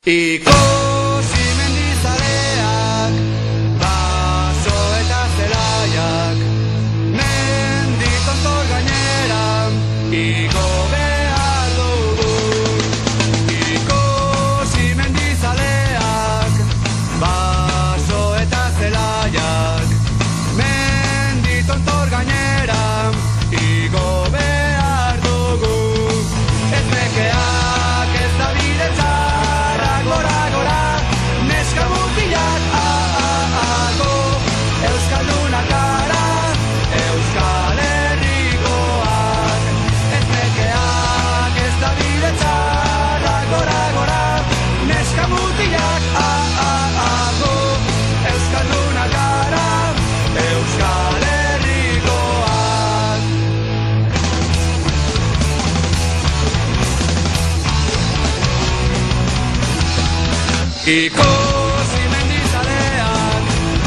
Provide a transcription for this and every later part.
Ikusi mendizaleak, baso eta zelaiak, mendi tontor gainera, igo behar dugu. Ikusi mendizaleak, baso eta zelaiak, mendi tontor gainera, igo behar dugu. Ez nekeak ez da bidetza, neska mutilak Euskaldunak gara, Euskal Herrikoak. Ez nekeak ez da bide txarrak, gora, neska mutilak Euskaldunak gara, Euskal Herrikoak. Ikusi mendizaleak,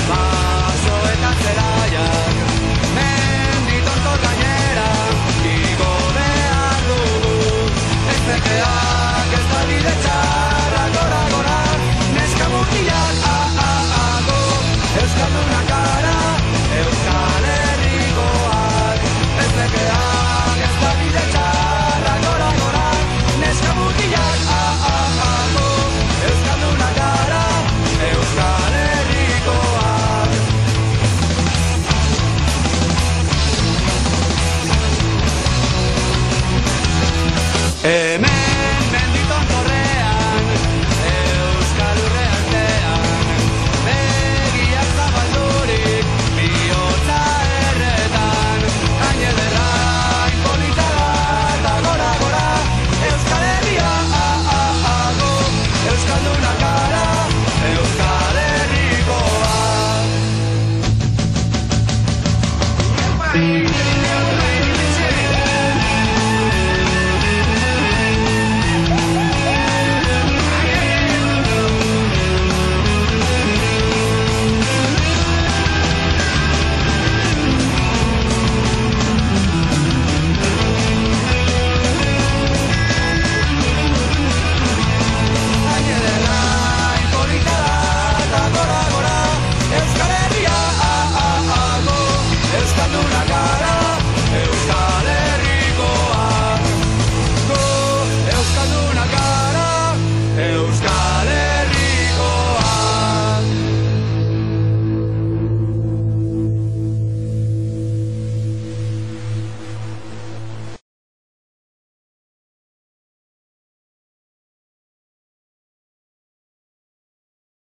baso eta zelaiak, mendi tontor gainera, igo behar dugu. Ez nekeak ez da bide txarrak, gora, neska mutilak Euskaldunak gara, Euskal Herrikoak. Ez nekeak ez da bide txarrak, gora, neska mutilak Euskaldunak gara, Euskal Herrikoak.